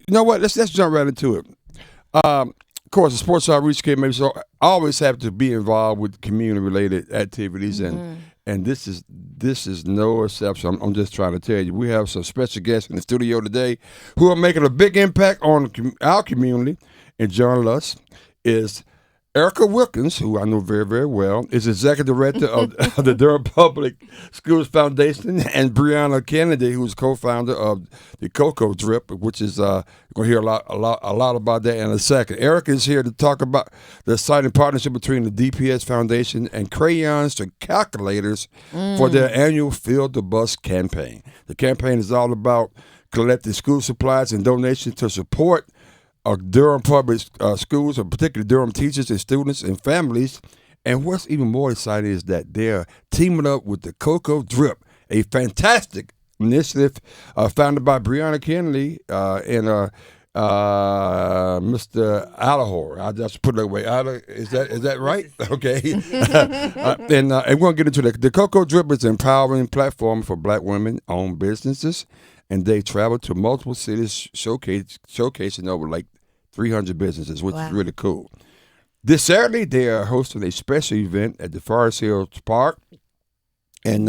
You know what? Let's jump right into it. Of course, the sports outreach committee. So I always have to be involved with community related activities, and this is no exception. I'm just trying to tell you, we have some special guests in the studio today who are making a big impact on our community. And joining us is Erika Wilkins, who I know very, very well, is Executive Director of the Durham Public Schools Foundation, and Brianna Kennedy, who's co-founder of the CocoDrip, which is going to hear a lot about that in a second. Erika is here to talk about the exciting partnership between the DPS Foundation and Crayons2calculators for their annual Fill the Bus campaign. The campaign is all about collecting school supplies and donations to support Durham public schools, and particularly Durham teachers and students and families. And what's even more exciting is that they're teaming up with the CocoDrip, a fantastic initiative founded by Brianna Kennedy and Mr. Alahor. I just put it away. Is that right? Okay. And we're going to get into that. The CocoDrip is an empowering platform for Black women-owned businesses, and they travel to multiple cities showcasing over like 300 businesses, which is really cool. This Saturday, they are hosting a special event at the Forest Hills Park, and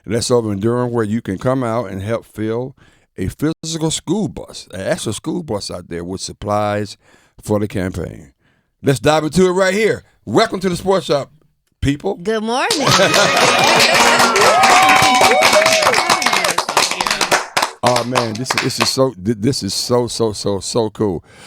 that's over in Durham, where you can come out and help fill a physical school bus, an actual school bus out there with supplies for the campaign. Let's dive into it right here. Welcome to the Sports Shop, people. Good morning. Oh man, this is so cool.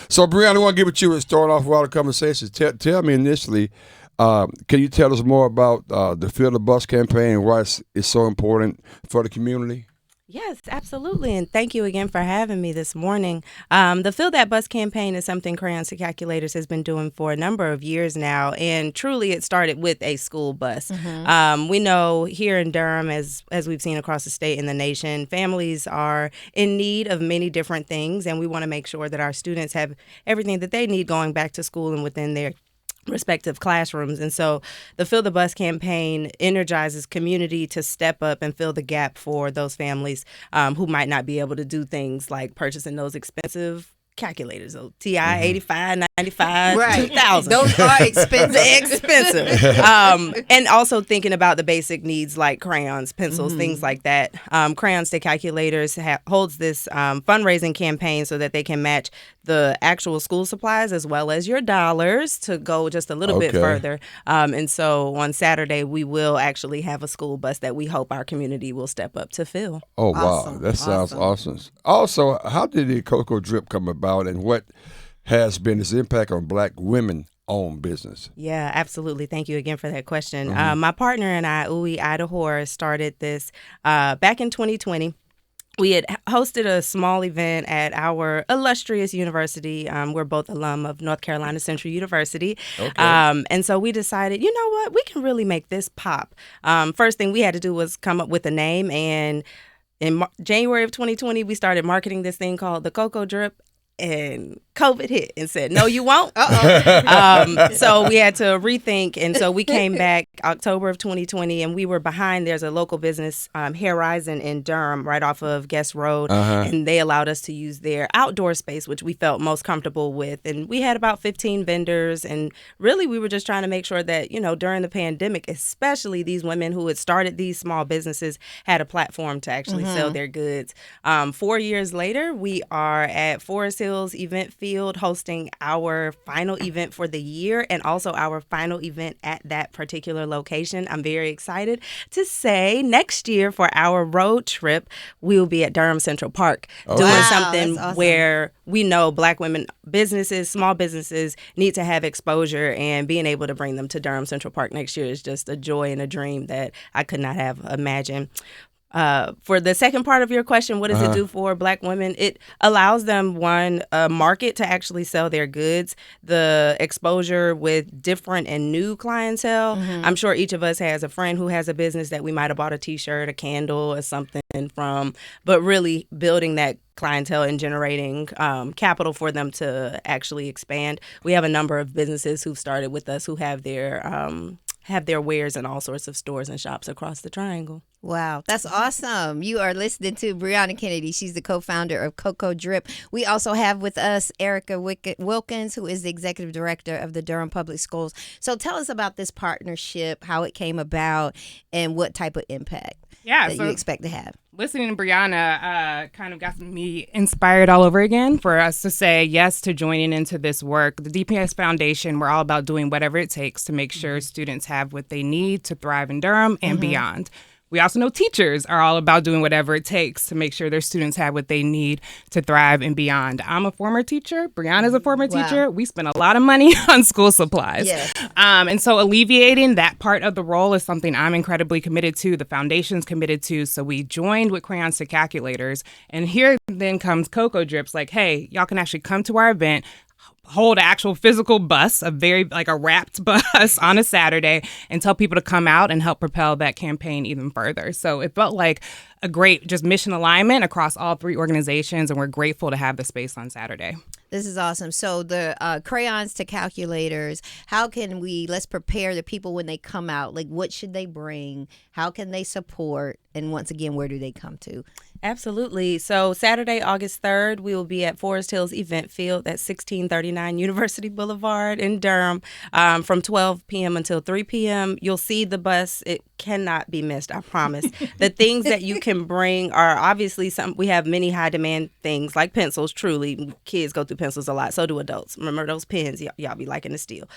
So Brianna, I want to give it to you and start off with all the conversations. Tell me initially, can you tell us more about the Fill the Bus campaign and why it's so important for the community? Yes, absolutely. And thank you again for having me this morning. The Fill That Bus campaign is something Crayons2calculators has been doing for a number of years now. And truly, it started with a school bus. We know here in Durham, as we've seen across the state and the nation, families are in need of many different things. And we want to make sure that our students have everything that they need going back to school and within their respective classrooms. And so the Fill the Bus campaign energizes community to step up and fill the gap for those families who might not be able to do things like purchasing those expensive calculators, so TI 85, 95, Right. 2000. Those are expensive. And also thinking about the basic needs like crayons, pencils, things like that. Crayons2calculators holds this fundraising campaign so that they can match the actual school supplies as well as your dollars to go just a little bit further. And so on Saturday, we will actually have a school bus that we hope our community will step up to fill. Oh, Awesome. wow. That sounds awesome. Also, how did the CocoDrip come about, and what has been its impact on Black women-owned business? Yeah, absolutely. Thank you again for that question. My partner and I, Uwe Idahor, started this back in 2020. We had hosted a small event at our illustrious university. We're both alum of North Carolina Central University. And so we decided, you know what, we can really make this pop. First thing we had to do was come up with a name. And in January of 2020, we started marketing this thing called the CocoDrip. And COVID hit and said, no, you won't. So we had to rethink. And so we came back October of 2020, and we were behind. There's a local business, Horizon in Durham, right off of Guest Road. And they allowed us to use their outdoor space, which we felt most comfortable with. And we had about 15 vendors. And really, we were just trying to make sure that, you know, during the pandemic, especially these women who had started these small businesses had a platform to actually sell their goods. 4 years later, we are at Forest Hills Event Field hosting our final event for the year and also our final event at that particular location. I'm very excited to say next year for our road trip, we will be at Durham Central Park doing something where we know Black women businesses, small businesses need to have exposure, and being able to bring them to Durham Central Park next year is just a joy and a dream that I could not have imagined. For the second part of your question, what does it do for Black women? It allows them, a market to actually sell their goods, the exposure with different and new clientele. I'm sure each of us has a friend who has a business that we might have bought a T-shirt, a candle, or something from, but really building that clientele and generating capital for them to actually expand. We have a number of businesses who've started with us who have their have their wares in all sorts of stores and shops across the Triangle. Wow, that's awesome. You are listening to Brianna Kennedy. She's the co-founder of CocoDrip. We also have with us Erika Wilkins, who is the executive director of the Durham Public Schools. So tell us about this partnership, how it came about, and what type of impact that you expect to have. Listening to Brianna kind of got me inspired all over again for us to say yes to joining into this work. The DPS Foundation, we're all about doing whatever it takes to make sure students have what they need to thrive in Durham and beyond. We also know teachers are all about doing whatever it takes to make sure their students have what they need to thrive and beyond. I'm a former teacher. Brianna's a former teacher. We spend a lot of money on school supplies. Yes. And so alleviating that part of the role is something I'm incredibly committed to. The foundation's committed to. So we joined with Crayons2calculators. And here then comes CocoDrip's like, hey, y'all can actually come to our event, hold an actual physical bus, a wrapped bus on a Saturday, and tell people to come out and help propel that campaign even further. So it felt like a great just mission alignment across all three organizations, and we're grateful to have the space on Saturday. This is awesome. So the Crayons2calculators, how can let's prepare the people when they come out? Like, what should they bring? How can they support? And once again, where do they come to? Absolutely. So Saturday, August 3rd, we will be at Forest Hills Event Field at 1639 University Boulevard in Durham from 12 p.m. until 3 p.m. You'll see the bus. It cannot be missed, I promise. The things that you can bring are obviously we have many high demand things like pencils. Truly, kids go through pencils a lot. So do adults. Remember those pens y'all be liking to steal.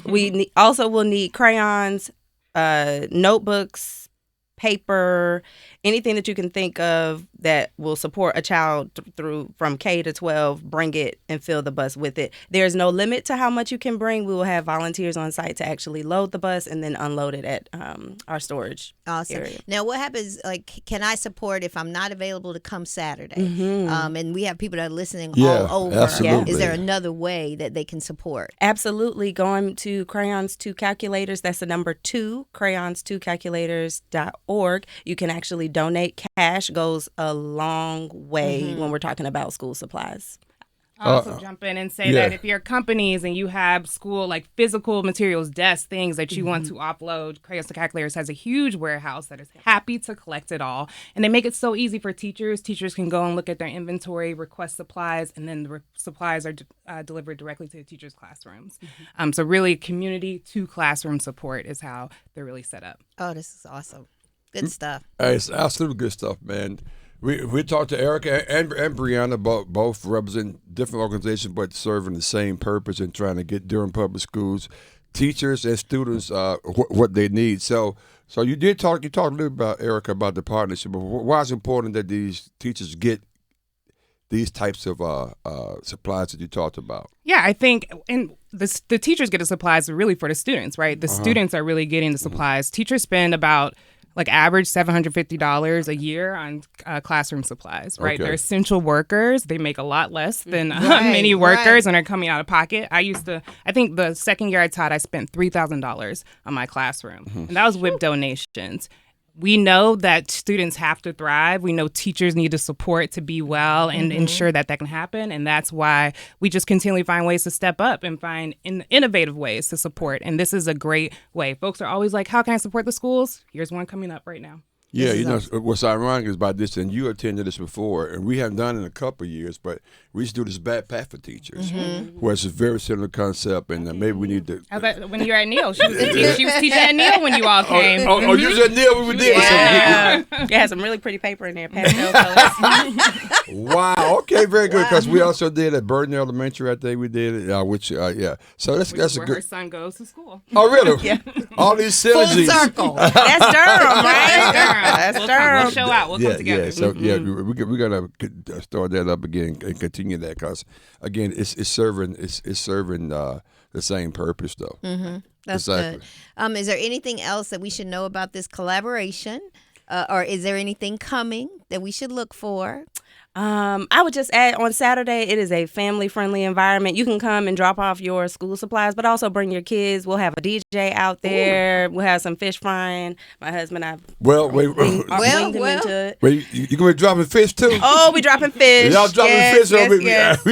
We also will need crayons, notebooks, paper, anything that you can think of that will support a child through from K to 12, bring it and fill the bus with it. There's no limit to how much you can bring. We will have volunteers on site to actually load the bus and then unload it at our storage area. Now, what happens, like, can I support if I'm not available to come Saturday? And we have people that are listening all over. Absolutely. Is there another way that they can support? Absolutely. Going to Crayons2calculators, that's the number 2, Crayons2calculators.org. You can actually donate. Cash goes a long way when we're talking about school supplies. I'll also jump in and say that if you're companies and you have school, like physical materials, desks, things that you want to offload, Crayons2calculators has a huge warehouse that is happy to collect it all. And they make it so easy for teachers. Teachers can go and look at their inventory, request supplies, and then the supplies are delivered directly to the teachers' classrooms. So really community to classroom support is how they're really set up. Oh, this is awesome. Good stuff. It's absolutely good stuff, man. We talked to Erika and Brianna, both represent different organizations but serving the same purpose in trying to get Durham Public Schools, teachers and students what they need. So you talked a little bit about, Erika, about the partnership. But why is it important that these teachers get these types of supplies that you talked about? Yeah, I think, and the teachers get the supplies really for the students, right? The students are really getting the supplies. Teachers spend about average $750 a year on classroom supplies, right? They're essential workers. They make a lot less than many workers and are coming out of pocket. I think the second year I taught, I spent $3,000 on my classroom. And that was with donations. We know that students have to thrive. We know teachers need the support to be well and ensure that can happen. And that's why we just continually find ways to step up and find innovative ways to support. And this is a great way. Folks are always like, how can I support the schools? Here's one coming up right now. Yeah, you know, what's ironic is about this, and you attended this before, and we haven't done it in a couple of years, but we used to do this backpack for teachers, where it's a very similar concept, and maybe we need to... When you were at Neal, she was teaching at Neal when you all came. You was at Neal when we did it. It has some really pretty paper in there, pastel colors. Wow, okay, very good, because we also did at Burden Elementary, I think we did it, So that's a good... her son goes to school. Oh, really? All these synergies. Full circle. That's Durham, right? That's Durham. We'll show out. We'll come together. Yeah. So we're gonna start that up again and continue that because again, it's serving the same purpose though. That's good. Is there anything else that we should know about this collaboration, or is there anything coming that we should look for? I would just add, on Saturday, it is a family-friendly environment. You can come and drop off your school supplies, but also bring your kids. We'll have a DJ out there. Ooh. We'll have some fish frying. My husband and I winged him into it. Wait, you going to be dropping fish, too? Oh, we dropping fish. Y'all dropping fish? Yes.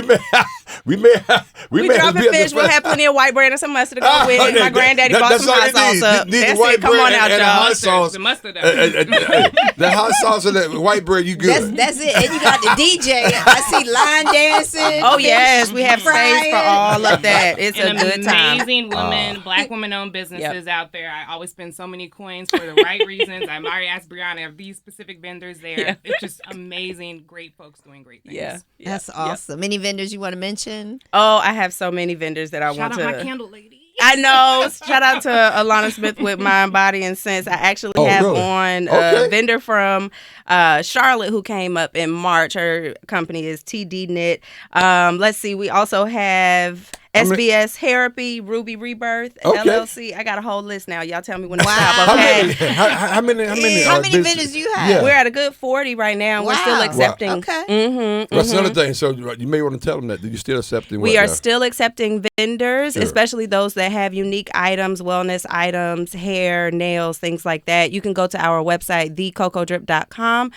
we may have dropping fish. We'll have plenty of white bread and some mustard to go with it. My granddaddy bought some hot sauce up. That's it. Come on out, y'all. The mustard. The hot sauce and the white bread, you good. That's it. And you got the DJ. I see line dancing. Oh, yes. We have space for all of that. It's a good time. Amazing women, black women-owned businesses out there. I always spend so many coins for the right reasons. I'm already asked Brianna, are these specific vendors there? Yeah. It's just amazing, great folks doing great things. Yeah. That's awesome. Any vendors you want to mention? Oh, I have so many vendors that I want to. Shout out my candle lady. I know. Shout out to Alana Smith with Mind, Body, and Sense. I actually have on a vendor from Charlotte who came up in March. Her company is TD Knit. Let's see. We also have SBS Therapy, Ruby Rebirth, LLC. I got a whole list now. Y'all tell me when to stop, okay? How many vendors do you have? Yeah. We're at a good 40 right now. We're still accepting. Wow. Okay. That's another thing. So you may want to tell them that. You're still accepting We are still accepting vendors, especially those that have unique items, wellness items, hair, nails, things like that. You can go to our website, thecocodrip.com,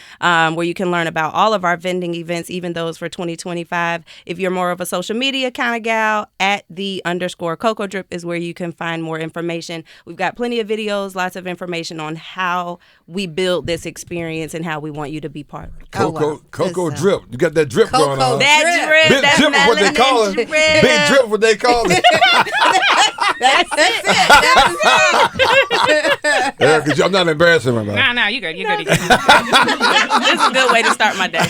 where you can learn about all of our vending events, even those for 2025. If you're more of a social media kind of gal, at @the_CocoDrip is where you can find more information. We've got plenty of videos, lots of information on how we build this experience and how we want you to be part of it. CocoDrip. You got that drip going on. That drip. Big drip is what they call it. Big drip is what they call it. That's it. Erika, I'm not embarrassing my mouth. Nah, you good. You good. This is a good way to start my day.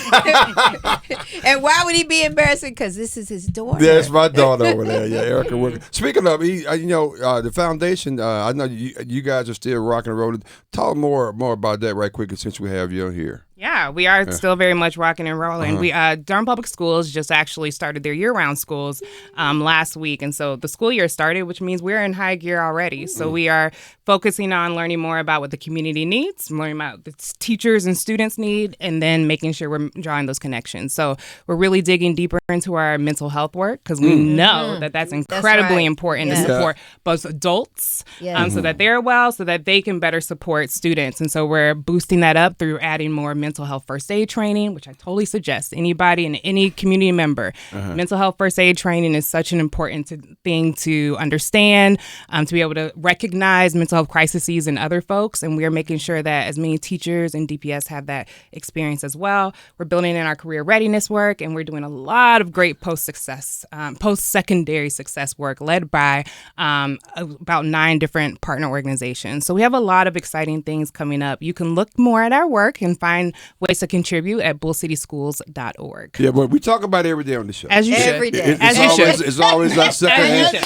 And why would he be embarrassing? Because this is his daughter. Yeah, it's my daughter over there. Yeah, Erika Wilkins. Speaking of, the foundation, I know you guys are still rocking and rolling. Talk more about that right quick since we have you here. Yeah, we are still very much rocking and rolling. We Durham Public Schools just actually started their year-round schools last week, and so the school year started, which means we're in high gear already. So we are focusing on learning more about what the community needs, learning about what teachers and students need, and then making sure we're drawing those connections. So we're really digging deeper into our mental health work because we know that that's incredibly important to support both adults so that they're well, so that they can better support students. And so we're boosting that up through adding more mental health first aid training, which I totally suggest anybody and any community member. Mental health first aid training is such an important thing to understand, to be able to recognize mental health crises in other folks. And we're making sure that as many teachers and DPS have that experience as well. We're building in our career readiness work, and we're doing a lot of great post-secondary success work led by about 9 different partner organizations. So we have a lot of exciting things coming up. You can look more at our work and find ways to contribute at bullcityschools.org. Yeah, but we talk about it every day on the show. As you should. Every day. It's always our second.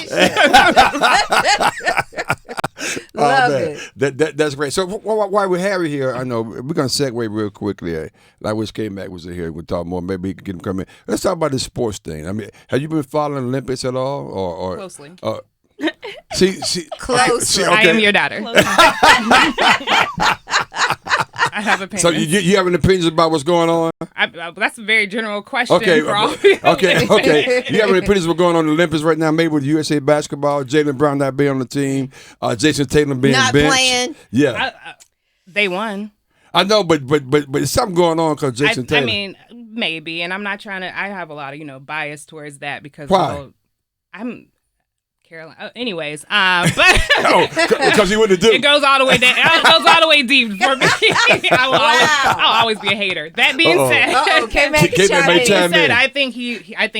Love it. That's great. So while we have you here, I know we're going to segue real quickly. I wish K-Mac was here. We'll talk more. Maybe he can get him come in. Let's talk about this sports thing. I mean, have you been following Olympics at all? Or Closely. See, Closely. okay. I am your daughter. I have opinions. So you have an opinion about what's going on? That's a very general question. Okay. For all Okay. You have any opinions what's going on in the Olympics right now? Maybe with USA basketball, Jaylen Brown not being on the team, Jason Tatum being not benched. playing. Yeah. They won. I know, but there's something going on because Jason Tatum. I mean, maybe, and I'm not trying to. I have a lot of bias towards that because I'm Carolina. Anyways, but because he wouldn't do it. Goes all the way down. It goes all the way deep for me. I'll always be a hater. That being said, I think he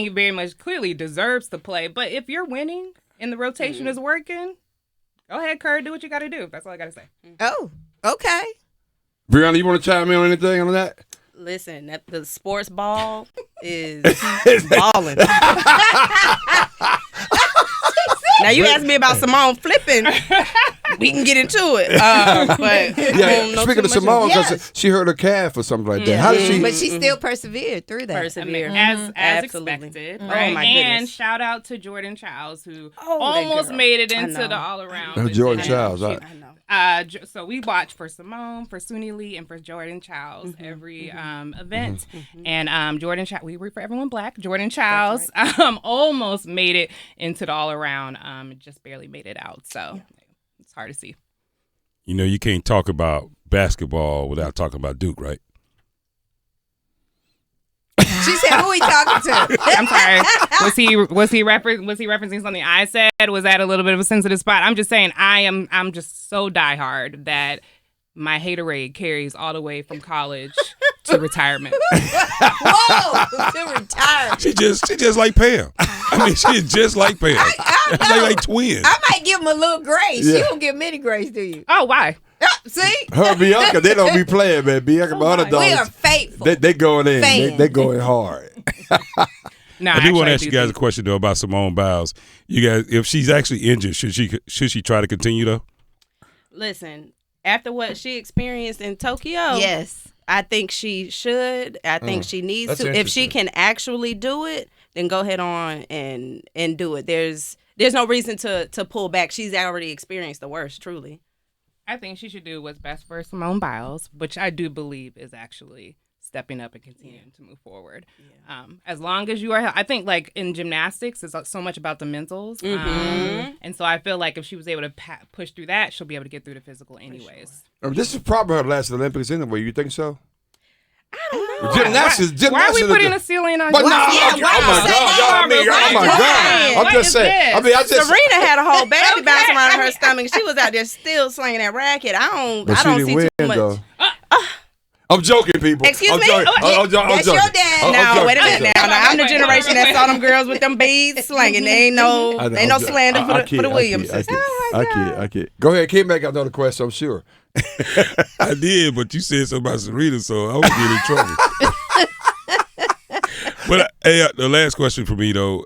very much clearly deserves to play. But if you're winning and the rotation is working, go ahead, Kerr, do what you got to do. That's all I got to say. Oh, okay. Brianna, you want to chime in on anything on that? Listen, the sports ball is balling. Now you asked me about Simone flipping. We can get into it. But speaking of Simone, because she hurt her calf or something like that. How did she? But she still persevered through that. As expected. Right? Oh my goodness. goodness. And shout out to Jordan Childs, who almost made it into the all around. Jordan Childs. I know. So we watch for Simone, for Suni Lee, and for Jordan Childs every event. And Jordan Childs, we root for everyone black. Jordan Childs almost made it into the all around. Just barely made it out. So it's hard to see. You can't talk about basketball without talking about Duke, right? She said, "Who are we talking to?" I'm sorry. sorry. Was he referencing something I said? Was that a little bit of a sensitive spot? I'm just saying I'm just so diehard that my haterade carries all the way from college to retirement. Whoa, to retirement. She just like Pam. I mean, she's just like Pam. Like twins. I might give him a little grace. Yeah. You don't give many grace, do you? Oh, why? See? Her and Bianca, they don't be playing, man. Bianca, my other We are dogs, faithful. they going in. Fans. They going hard. No, I do want to actually, ask you guys a question though about Simone Biles. You guys, if she's actually injured, should she try to continue though? Listen, after what she experienced in Tokyo, Yes. I think she should. I think she needs That's to. If she interesting. can actually do it, then go ahead on and do it. There's no reason to pull back. She's already experienced the worst, truly. I think she should do what's best for Simone Biles, which I do believe is actually stepping up and continuing to move forward. Yeah. As long as you are, I think like in gymnastics, it's so much about the mentals. And so I feel like if she was able to push through that, she'll be able to get through the physical anyways. This is probably her last Olympics anyway. You think so? I don't know. Gymnastics. Why are we putting a ceiling on? But no, Yeah, oh wow. my God! I mean, oh my God! What I'm just is saying. this? I mean, I just. Serena had a whole baby bouncing around her stomach. She was out there still slinging that racket. But I she don't didn't see win too much. though. I'm joking, people. Excuse I'm me? joking. I'm That's joking. your dad. I'm No, joking. wait a minute I'm now. I'm the generation that saw them girls with them beads slinging. They ain't no, joking. ain't no slander I for the Williams sisters. I kid. Go ahead, Kim. Make another question. I'm sure. I did, but you said something about Serena, so I was getting in trouble. But hey, the last question for me though,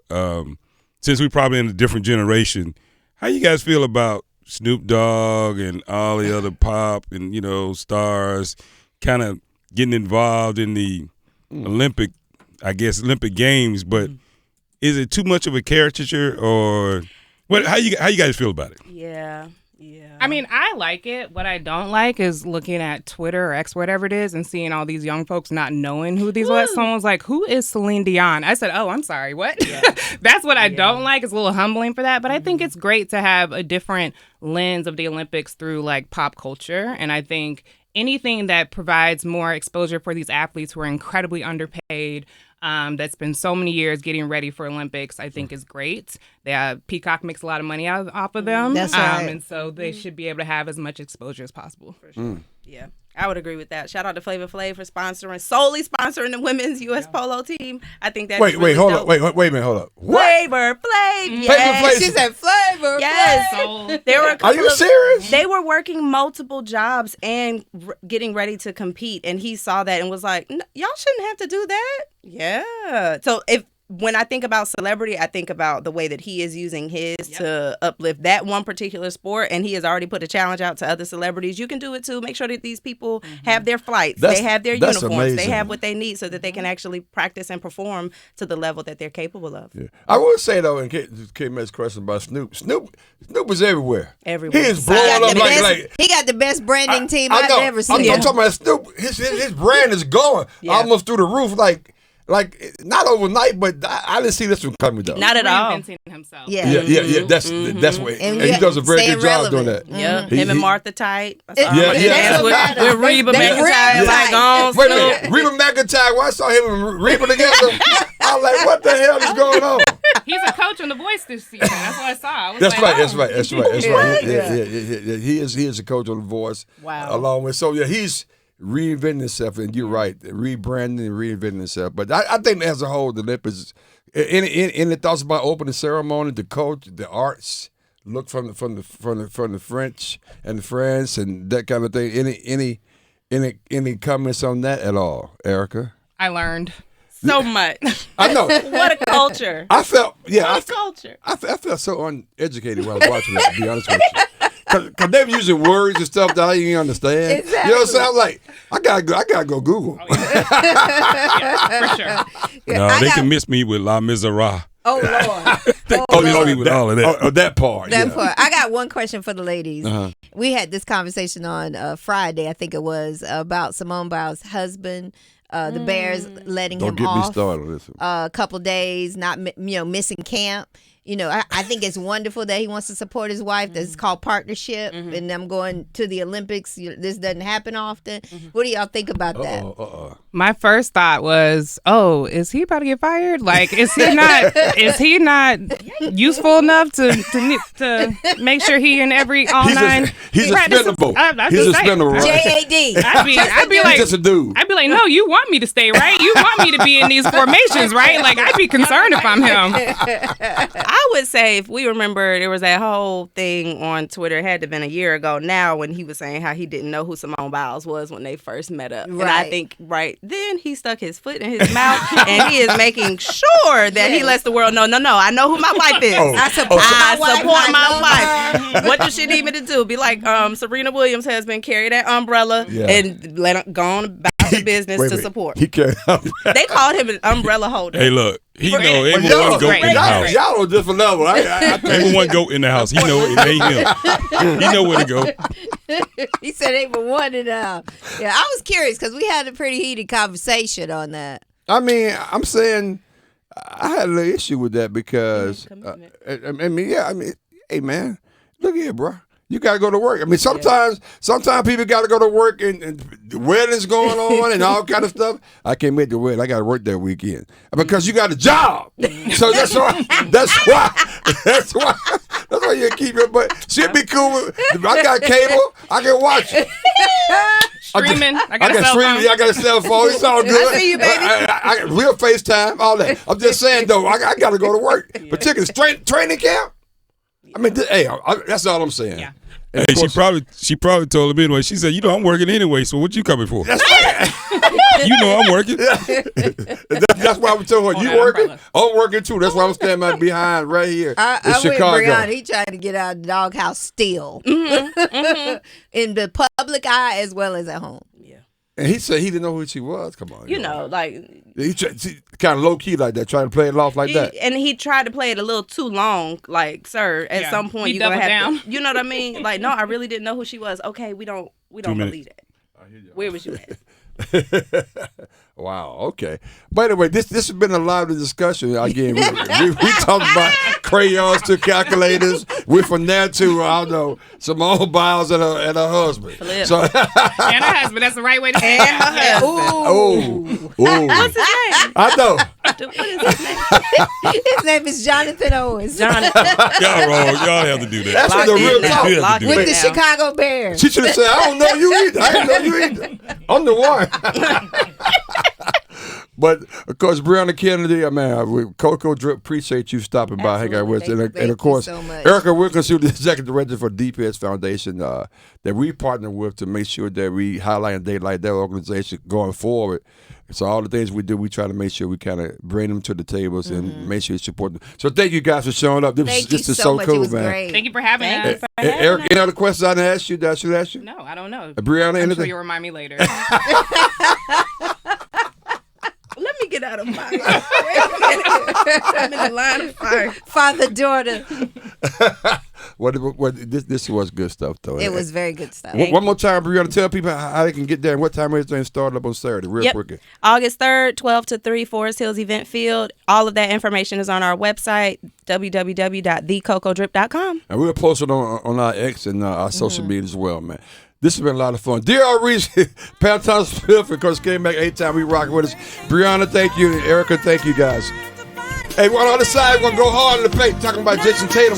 since we're probably in a different generation, how you guys feel about Snoop Dogg and all the other pop and stars kind of getting involved in the Olympic Games? But is it too much of a caricature, or what? How you guys feel about it? Yeah. I mean, I like it. What I don't like is looking at Twitter or X, whatever it is, and seeing all these young folks not knowing who these are. Someone's like, who is Celine Dion? I said, oh, I'm sorry, what? Yeah. That's what I don't like. It's a little humbling for that. But I think it's great to have a different lens of the Olympics through like pop culture. And I think anything that provides more exposure for these athletes who are incredibly underpaid, that spend so many years getting ready for Olympics, I think is great. Peacock makes a lot of money off of them. That's right. And so they should be able to have as much exposure as possible. For sure. Yeah, I would agree with that. Shout out to Flavor Flav for solely sponsoring the women's U.S. polo team. I think that's Wait, really hold dope. up. Wait a minute, hold up. What? Flavor Flav. Yes. Flav. She said flavor. Yes. So There were a Are couple you of- serious? They were working multiple jobs and getting ready to compete, and he saw that and was like, "Y'all shouldn't have to do that." Yeah. So when I think about celebrity, I think about the way that he is using his to uplift that one particular sport, and he has already put a challenge out to other celebrities. You can do it too. Make sure that these people have their flights, they have their that's uniforms, amazing. they have what they need so that they can actually practice and perform to the level that they're capable of. Yeah. I will say though, in K-Med's question about Snoop is everywhere. Everywhere. He is He got blowing up the like, best, he got the best branding team I I've know. ever I'm seen. talking about Snoop. His brand is going almost through the roof. Like not overnight, but I didn't see this one coming though. Not at all. reinventing himself. Yeah. Yeah. That's what, and he does a very staying good job doing relevant. that. Yep. He- Him and he- Martha Tight. Yeah. That's what matters. With Reba They McEntire. Reba Like, tight. on Wait a minute, Reba McEntire. When I saw him and Reba together, I was like, "What the hell is going on?" He's a coach on The Voice this season. That's what I saw. I was That's like, right. oh. That's right. Yeah. Yeah. He is a coach on The Voice. Wow. Along with he's reinventing himself, and you're right, rebranding and reinventing himself. But I think as a whole, the Olympics. Any thoughts about opening ceremony, the coach, the arts, look from the French and the France and that kind of thing. Any comments on that at all, Erika? I learned. so much. I know. What a culture. I felt Culture. I felt so uneducated while I was watching that, to be honest with you. Because they were using words and stuff that I didn't understand. Exactly. You know what I'm saying? I'm like, I gotta go Google. Yeah, for sure. No, they can miss me with La Misera. Oh Lord. They miss me with all of that. Oh, that part. That yeah. part. I got one question for the ladies. Uh-huh. We had this conversation on Friday, I think it was, about Simone Biles' husband. The Bears letting Don't him get off me started on this one. a couple days, not missing camp. I think it's wonderful that he wants to support his wife. That's called partnership, and them going to the Olympics. This doesn't happen often. What do y'all think about that? My first thought was, is he about to get fired? Like, is he not useful enough to make sure he in every all nine? He's expendable. He's expendable, right? JAD. I'd be like, he's just a dude. I'd be like, no, you want me to stay, right? You want me to be in these formations, right? Like, I'd be concerned if I'm him. I would say, if we remember, there was that whole thing on Twitter. It had to have been a year ago now, when he was saying how he didn't know who Simone Biles was when they first met up. Right. And I think then he stuck his foot in his mouth, and he is making sure that he lets the world know, no, I know who my wife is. I support my wife. What does she need me to do? Be like, Serena Williams' husband, carry that umbrella and let him go on about the business to support. He carried They called him an umbrella holder. Hey, look, he know Y'all everyone goat in the house. Y'all on a different level. Everyone goat in the house. He know it ain't him. He know where to go. He said they were one and out. Yeah, I was curious because we had a pretty heated conversation on that. I mean, I'm saying I had a little issue with that because hey man, look here, bro. You gotta go to work. I mean, sometimes people gotta go to work and weddings going on and all kind of stuff. I can't make the wedding. I gotta work that weekend because you got a job. So that's why you keep it. But she'll be cool with. I got cable. I can watch it. Streaming. I got a cell phone. I got a cell phone. It's all good. I see you, baby. We'll FaceTime, all that. I'm just saying, though, I got to go to work. Particularly training camp. I mean, that's all I'm saying. Yeah. Hey, she probably told him anyway. She said, I'm working anyway, so what you coming for? That's right. I'm working. That's why I'm telling her, you working? Umbrella. I'm working too. That's why I'm standing behind right here I'm in Chicago. with Brianna. He trying to get out of the doghouse still. In the public eye as well as at home. And he said he didn't know who she was. Come on. He kind of low key like that, trying to play it off like that. And he tried to play it a little too long. Like, sir, at some point you're gonna have to. You know what I mean? Like, no, I really didn't know who she was. Okay, we don't believe that. Where was you at? Wow. Okay. By the way, this has been a lively discussion. Again, we talked about Crayons2calculators. We're from there to I don't know Simone Biles and her husband. Flip. So And her husband. That's the right way to say it. ooh. What's his name? I know. What is his name? His name is Jonathan Owens. Jonathan. Y'all wrong. Y'all have to do that. That's the real talk. You have to do With that. the Chicago Bears. She should have said, I don't know you either. I didn't know you either. I'm the one. But, of course, Brianna Kennedy, CocoDrip, appreciate you stopping by, hanging out with us. And, of course, Thank you so much. Erika Wilkins, who's the executive director for DPS Foundation, that we partner with to make sure that we highlight and daylight their organization going forward. So all the things we do, we try to make sure we kind of bring them to the tables and make sure you support them. So thank you guys for showing up. Thank you is so much. cool, It was man. great. Thank you for having us. Erika, any other questions I didn't ask you that I should ask you? No, I don't know. Brianna, I'm anything? sure you'll remind me later. Let me get out of mine. Wait a minute. I'm in the line of fire. Father-daughter. This was good stuff, though. It was very good stuff. One more time, Brianna, tell people how they can get there and what time everything started up on Saturday, real quick. August 3rd, 12 to 3, Forest Hills Event Field. All of that information is on our website, www.thecocodrip.com. And we'll post it on our X and our social media as well, man. This has been a lot of fun. Dear Reese, Pam Thomas Smith, of course, came back 8 times. We rocking with us. Brianna, thank you. And Erika, thank you, guys. Hey, we're on the other side. We're going to go hard in the paint talking about Jason Tatum.